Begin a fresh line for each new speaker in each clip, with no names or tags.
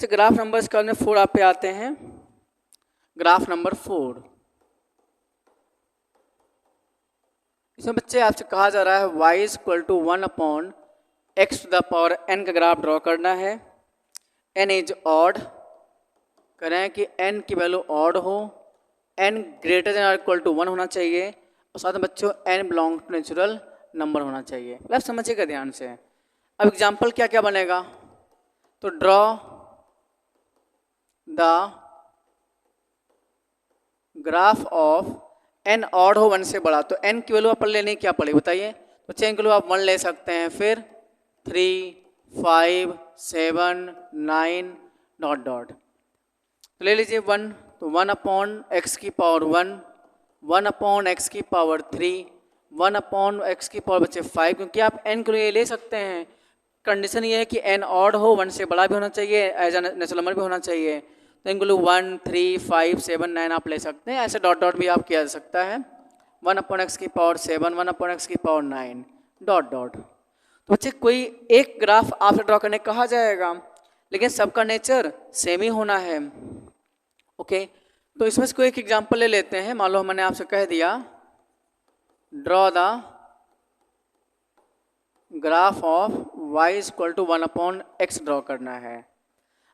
बच्चे graph number इसका 4 आप पे आते हैं। ग्राफ नंबर 4, इसमें बच्चे आपसे कहा जा रहा है y is equal to 1/x to the power n का ग्राफ ड्रॉ करना है। n इज ऑड, करें कि n की वैल्यू ऑड हो, n ग्रेटर देन और इक्वल टू 1 होना चाहिए, और साथ में बच्चों n belong to natural number होना चाहिए। मतलब समझिएगा ध्यान से। अब एग्जाम्पल क्या क्या बनेगा, तो draw the graph of n odd हो 1 से बड़ा, तो n की वैल्यू अपन लेने क्या पड़ेगी बताइए। तो n की वैल्यू आप 1 ले सकते हैं, फिर 3, 5, 7, 9 डॉट डॉट, तो ले लीजिए 1, तो 1/x की पावर 1, 1/x की पावर 3, 1/x की पावर बच्चे 5, क्योंकि आप n के लिए ले सकते हैं। कंडीशन ये है कि n ऑड हो 1 से बड़ा भी होना चाहिए, एज नेचुरल नंबर भी होना चाहिए। तो इनको 1, 3, 5, 7, 9 आप ले सकते हैं, ऐसे डॉट डॉट भी आप किया जा सकता है। 1/x की पावर 7, 1/x की पावर 9 डॉट डॉट। तो बच्चे कोई एक ग्राफ आपसे ड्रॉ करने कहा जाएगा, लेकिन सबका नेचर सेम ही होना है। ओके, तो इसमें से कोई एक एग्जांपल ले लेते हैं। मान लो मैंने आपसे कह दिया draw the graph of y is equal to 1/x draw करना है।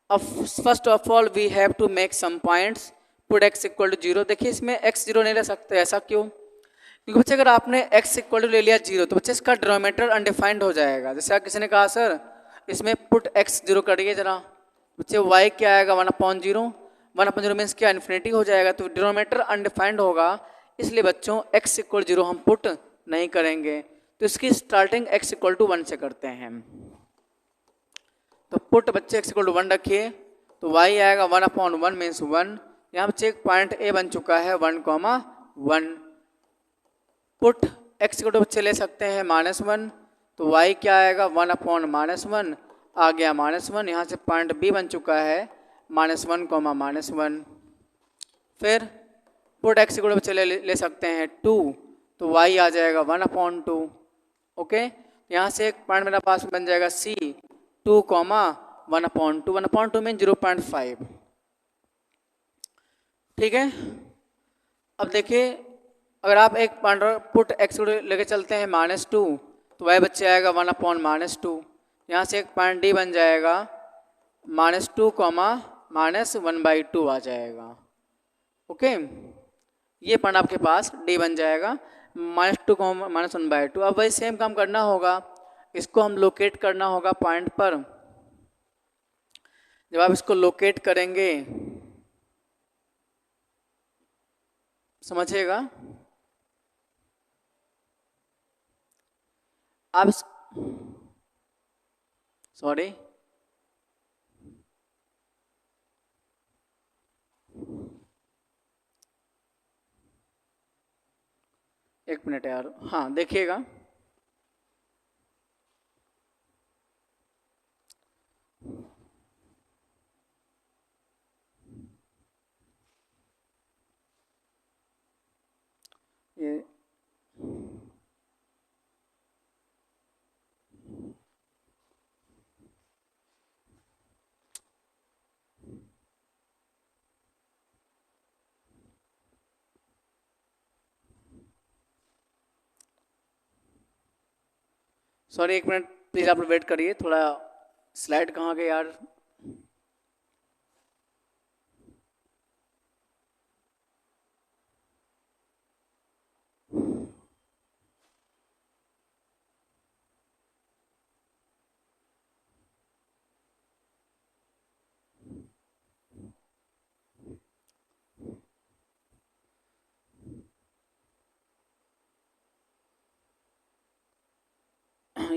अब first of all we have to make some points, put x equal to 0। देखिए इसमें x 0 नहीं ले सकते, ऐसा क्यों? क्योंकि बच्चे अगर आपने x इक्वल टू ले लिया 0, तो बच्चे इसका डिनोमिनेटर अनडिफाइंड हो जाएगा। जैसे किसी ने कहा सर इसमें पुट x 0 करिए जरा, बच्चे y क्या आएगा 1/0, 1/0 मीन्स क्या इन्फिनिटी हो जाएगा, तो डिनोमिनेटर अनडिफाइंड होगा, इसलिए बच्चों x इक्वल 0 हम पुट नहीं करेंगे। तो इसकी स्टार्टिंग x इक्वल टू 1 से करते हैं। तो पुट बच्चे x इक्वल टू 1 रखिए, तो y आएगा 1/1 मीन्स 1। यहाँ बच्चे एक पॉइंट a बन चुका है 1,1। पुट x इक्वल टू बच्चे ले सकते हैं -1, तो y क्या आएगा 1/-1 आ गया -1। यहाँ से पॉइंट b बन चुका है -1, फिर पुट x इक्वल टू बच्चे ले सकते हैं 2, तो y आ जाएगा 1/2। ओके, यहाँ से एक पॉइंट मेरा पास बन जाएगा c 2, 1/2, 1/2 मीन 0.5। ठीक है, अब देखिए अगर आप एक पॉइंट पुट x लेके चलते हैं -2, तो y बच्चे आएगा 1/-2। यहाँ से एक पॉइंट d बन जाएगा -2, -1/2 आ जाएगा। ओके, ये पॉइंट आपके पास d बन जाएगा -2, -1/2। अब वही सेम काम करना होगा, इसको हम लोकेट करना होगा पॉइंट पर। जब आप इसको लोकेट करेंगे समझिएगा, आप सॉरी एक मिनट यार, हाँ देखिएगा ये सॉरी एक मिनट प्लीज़ आप वेट करिए, थोड़ा स्लाइड कहाँ गए यार।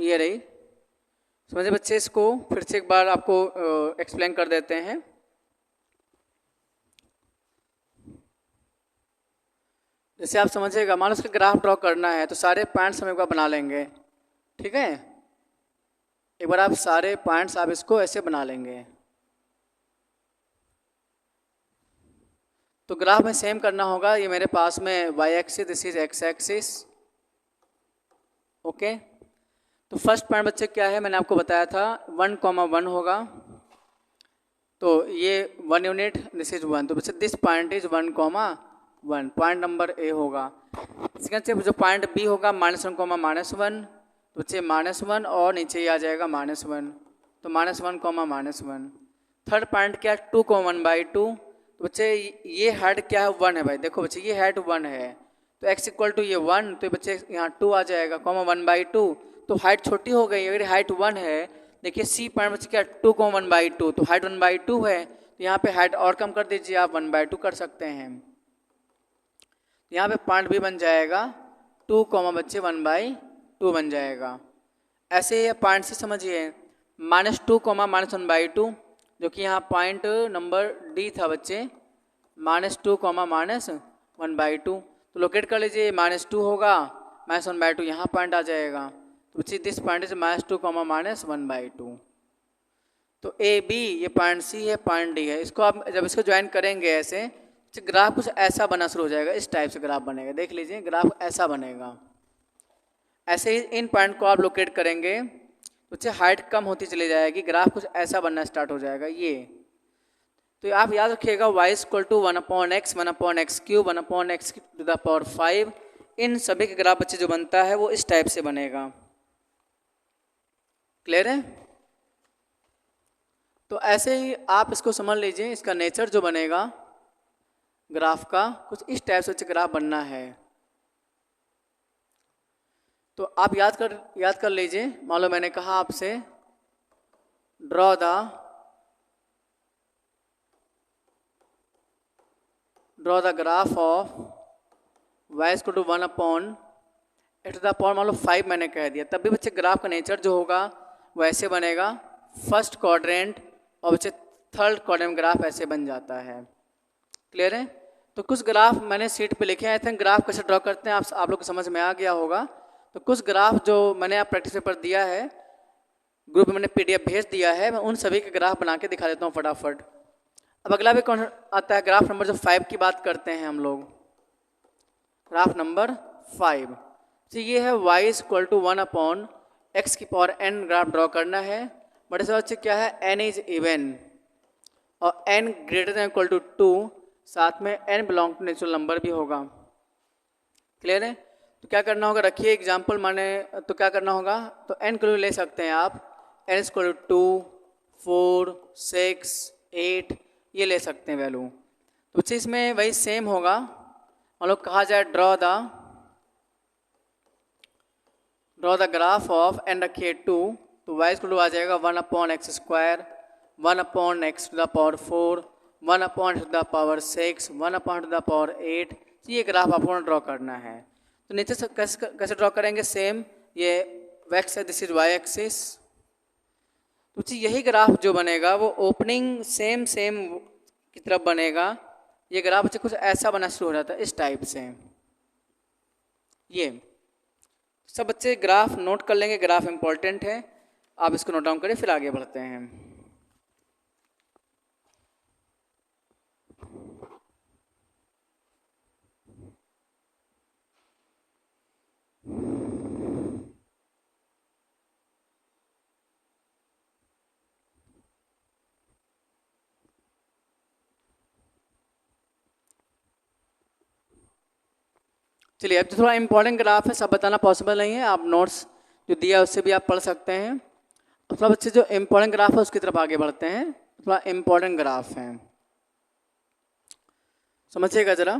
ये रही, समझे बच्चे, इसको फिर से एक बार आपको एक्सप्लेन कर देते हैं। जैसे आप समझिएगा, मान लो उसका ग्राफ ड्रॉ करना है, तो सारे पॉइंट्स हम एक बार बना लेंगे। ठीक है, एक बार आप सारे पॉइंट्स आप इसको ऐसे बना लेंगे। तो ग्राफ में सेम करना होगा, ये मेरे पास में y axis, this is x axis. Okay, तो फर्स्ट पॉइंट बच्चे क्या है, मैंने आपको बताया था 1,1 होगा, तो ये 1 यूनिट, दिस इज 1, तो बच्चे this point is 1,1, point number A होगा। सेकंड से जो पॉइंट बी होगा -1, तो बच्चे -1 और नीचे ही आ जाएगा -1, तो -1, थर्ड पॉइंट क्या 2,1/2, तो बच्चे ये हाइट क्या है 1 है भाई, देखो बच्चे ये हाइट 1 है, तो x इक्वल टू ये 1, तो बच्चे यहाँ 2 आ जाएगा, 1/2, तो हाइट छोटी हो गई। अगर हाइट 1 है, देखिए सी पॉइंट बच्चे क्या 2,1/2, तो हाइट 1/2 है, तो यहाँ पे हाइट और कम कर दीजिए, आप 1/2 कर सकते हैं। यहाँ पे पॉइंट भी बन जाएगा 2, बच्चे 1/2 बन जाएगा। ऐसे ही पॉइंट से समझिए -2, -1/2, जो कि यहाँ पॉइंट नंबर डी था बच्चे, -2, -1/2, तो लोकेट कर लीजिए, -2 होगा, -1/2 यहाँ पॉइंट आ जाएगा, तो बच्चे दिस पॉइंट इज -2, -1/2। तो ए बी ये पॉइंट सी है, पॉइंट डी है। इसको आप जब इसको ज्वाइन करेंगे ऐसे, ग्राफ कुछ ऐसा बनना शुरू हो जाएगा, इस टाइप से ग्राफ बनेगा, देख लीजिए ग्राफ ऐसा बनेगा। ऐसे ही इन पॉइंट को आप लोकेट करेंगे तो हाइट कम होती चली जाएगी, ग्राफ कुछ ऐसा बनना स्टार्ट हो जाएगा ये। तो आप याद रखिएगा y equal to 1/x, 1/x³, 1/x⁵, इन सभी के ग्राफ बच्चे जो बनता है वो इस टाइप से बनेगा। क्लियर है? तो ऐसे ही आप इसको समझ लीजिए, इसका नेचर जो बनेगा ग्राफ का कुछ इस टाइप से ग्राफ बनना है। तो आप याद कर लीजिए, मान लो मैंने कहा आपसे draw the graph of y equal to 1/x⁵, मान लो 5 मैंने कह दिया, तब भी बच्चे ग्राफ का नेचर जो होगा वो ऐसे बनेगा, फर्स्ट क्वाड्रेंट और बच्चे थर्ड क्वाड्रेंट ग्राफ ऐसे बन जाता है। क्लियर है? तो कुछ ग्राफ मैंने शीट पे लिखे हैं, आई थिंक ग्राफ कैसे ड्रॉ करते हैं आप लोग को समझ में आ गया होगा। तो कुछ ग्राफ जो मैंने आप प्रैक्टिस पेपर दिया है, ग्रुप में मैंने PDF भेज दिया है, मैं उन सभी के ग्राफ बना के दिखा देता हूँ फटाफट। अब अगला भी कौन आता है, ग्राफ नंबर जो 5 की बात करते हैं हम लोग, ग्राफ नंबर 5। तो ये है y equal to 1/x⁴n graph draw करना है। बड़े सवाल से क्या है, n इज इवन और n greater than equal to 2, साथ में n belong to natural number भी होगा। क्लियर है? तो क्या करना होगा, रखिए एग्जाम्पल माने, तो क्या करना होगा, तो n को ले सकते हैं आप, n इक्वल टू 2, 4, 6, 8 ये ले सकते हैं वैल्यू। तो बच्चे इसमें वही सेम होगा, हम लोग कहा जाए draw the graph of n रखिए 2, तो y इक्वल टू आ जाएगा 1/x², 1/x⁴, 1/x�6, 1/8। ये ग्राफ आपको ड्रॉ करना है। तो नीचे से कैसे ड्रॉ करेंगे, सेम, ये x है, दिस इज y एक्सिस। तो यही ग्राफ जो बनेगा वो ओपनिंग सेम की तरफ बनेगा। ये ग्राफ बच्चे कुछ ऐसा बना शुरू हो जाता है इस टाइप से। ये सब बच्चे ग्राफ नोट कर लेंगे, ग्राफ इंपॉर्टेंट है, आप इसको नोट डाउन करें, फिर आगे बढ़ते हैं। चलिए, अब जो थोड़ा इंपॉर्टेंट ग्राफ है सब बताना पॉसिबल नहीं है, आप नोट्स जो दिया है उससे भी आप पढ़ सकते हैं। अब थोड़ा बच्चे जो इंपॉर्टेंट ग्राफ है उसकी तरफ आगे बढ़ते हैं। थोड़ा इंपॉर्टेंट ग्राफ है, समझिएगा जरा।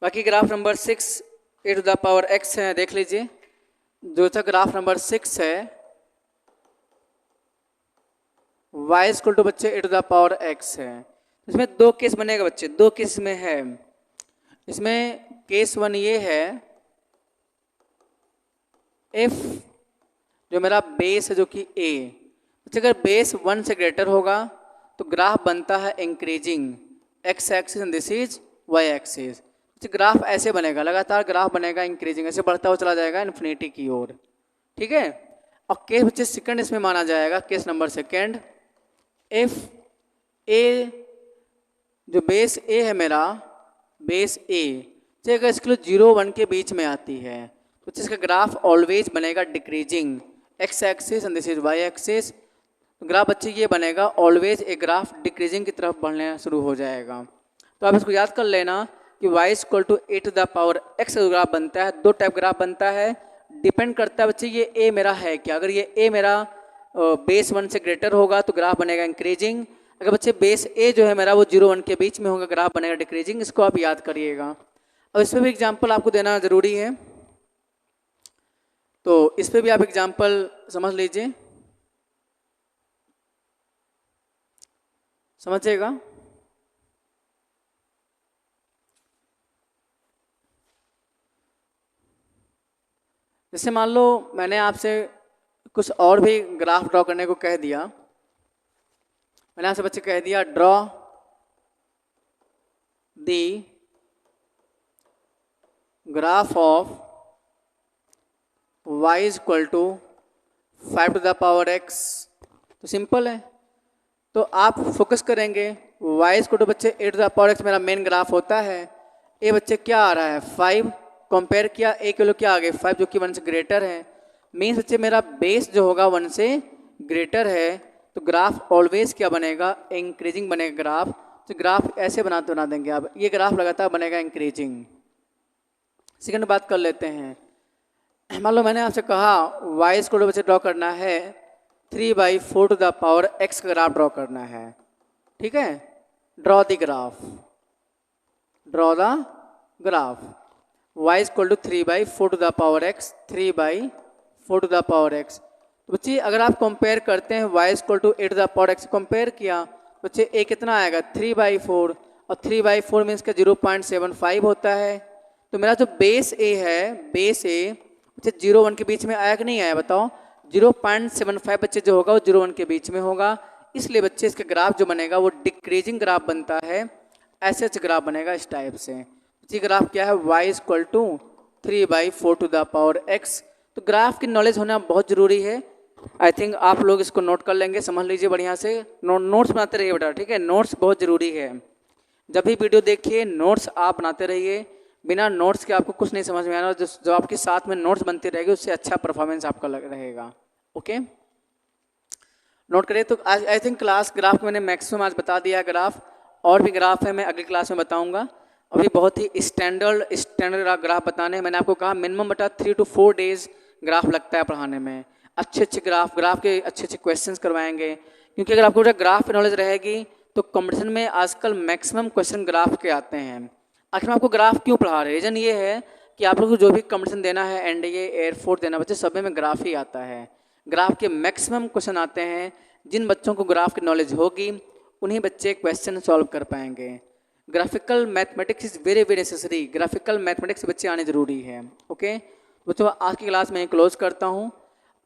बाकी ग्राफ नंबर 6 e⁻x है, देख लीजिए। जो सा ग्राफ नंबर 6 है, y इक्वल टू बच्चे e⁻x है। इसमें दो केस बनेगा बच्चे, दो केस में है। इसमें केस 1 ये है, इफ जो मेरा बेस है जो कि a, अगर बेस 1 से ग्रेटर होगा तो ग्राफ बनता है increasing, x axis and this is y axis. Graph ऐसे बनेगा, लगातार ग्राफ बनेगा इंक्रीजिंग, ऐसे बढ़ता हुआ चला जाएगा इन्फिनिटी की ओर। ठीक है? और केस बच्चे सेकंड इसमें माना जाएगा, case number second, if a जो बेस a है मेरा, बेस a चाहे अगर इसके लिए 0, 1 के बीच में आती है तो इसका ग्राफ ऑलवेज बनेगा decreasing, x axis and this is y axis. तो ग्राफ बच्चे ये बनेगा, ऑलवेज ए ग्राफ डिक्रीजिंग की तरफ बढ़ना शुरू हो जाएगा। तो आप इसको याद कर लेना कि y equal to a to the power x graph बनता है। दो टाइप ग्राफ बनता है, डिपेंड करता है बच्चे ये a मेरा है क्या। अगर ये a मेरा बेस 1 से ग्रेटर होगा तो ग्राफ बनेगा इंक्रीजिंग। अगर बच्चे बेस a जो है मेरा वो 0 1 के बीच में होगा, ग्राफ बनेगा डिक्रीजिंग। इसको आप याद करिएगा। अब इस पर भी एग्जाम्पल आपको देना ज़रूरी है, तो इस पर भी आप एग्जाम्पल समझ लीजिए, समझिएगा। जैसे मान लो मैंने आपसे कुछ और भी ग्राफ ड्रॉ करने को कह दिया। मैंने आपसे बच्चे कह दिया draw the graph of y equal to 5 to the power x। तो सिंपल है, तो आप फोकस करेंगे y इक्वल टू बच्चे 8 टू द पावर x मेरा मेन ग्राफ होता है। ए बच्चे क्या आ रहा है 5, कंपेयर किया ए के लोग क्या आ गए 5 जो कि 1 से ग्रेटर है। मीन्स बच्चे मेरा बेस जो होगा 1 से ग्रेटर है, तो ग्राफ ऑलवेज क्या बनेगा, इंक्रीजिंग बनेगा ग्राफ। तो ग्राफ ऐसे बना देंगे आप, ये ग्राफ लगातार बनेगा इंक्रीजिंग। सेकंड बात कर लेते हैं, मान लो मैंने आपसे कहा y इक्वल टू बच्चे ड्रॉ करना है 3/4 टू द पावर x का ग्राफ ड्रॉ करना है। ठीक है, draw the graph, draw the graph y equal to 3/4 to the power x, 3/4 to the power x। तो बच्चे अगर आप कंपेयर करते हैं y equal to 8 to the power x compare किया, बच्चे a कितना आएगा 3/4, और 3/4 मीन्स का 0.75 होता है। तो मेरा जो बेस a है, बेस a बच्चे 0 1 के बीच में आया कि नहीं आया बताओ, 0.75 बच्चे जो होगा वो 0 1 के बीच में होगा। इसलिए बच्चे इसका ग्राफ जो बनेगा वो डिक्रीजिंग ग्राफ बनता है, ऐसे ग्राफ बनेगा इस टाइप से। जी ग्राफ क्या है y equal to 3/4 to the power x। तो ग्राफ की नॉलेज होना बहुत ज़रूरी है। आई थिंक आप लोग इसको नोट कर लेंगे, समझ लीजिए बढ़िया से। नोट्स बनाते रहिए बेटा, ठीक है, नोट्स बहुत ज़रूरी है। जब भी वीडियो देखिए नोट्स आप बनाते रहिए, बिना नोट्स के आपको कुछ नहीं समझ में आना। जो आपके साथ में नोट्स बनती रहेगी उससे अच्छा परफॉर्मेंस आपका रहेगा। ओके, नोट करिए। तो आज आई थिंक क्लास ग्राफ मैंने मैक्सिमम आज बता दिया। ग्राफ और भी ग्राफ है, मैं अगली क्लास में बताऊंगा। अभी बहुत ही स्टैंडर्ड ग्राफ बताने हैं। मैंने आपको कहा मिनिमम बटा 3 to 4 डेज ग्राफ लगता है पढ़ाने में। अच्छे ग्राफ के अच्छे क्वेश्चंस करवाएंगे, क्योंकि अगर आपको ग्राफ की नॉलेज रहेगी तो कंपटीशन में आजकल मैक्सिमम क्वेश्चन ग्राफ के आते हैं। आखिर में आपको ग्राफ क्यों पढ़ा रहे हैं, रीज़न ये है कि आप लोग को जो भी कंपटीशन देना है, एनडीए एयरफोर्स देना, बच्चे सब में ग्राफ ही आता है। ग्राफ के मैक्सिमम क्वेश्चन आते हैं। जिन बच्चों को ग्राफ की नॉलेज होगी उन्हीं बच्चे क्वेश्चन सॉल्व कर पाएंगे। Graphical mathematics is very very necessary. Graphical mathematics बच्चे आने ज़रूरी है। ओके बच्चों, आज की क्लास में क्लोज करता हूँ,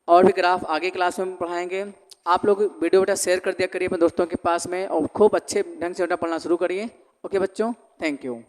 और भी ग्राफ आगे क्लास में पढ़ाएंगे। आप लोग वीडियो बेटा शेयर कर दिया करिए अपने दोस्तों के पास में, और खूब अच्छे ढंग से बेटा पढ़ना शुरू करिए। ओके बच्चों, थैंक यू।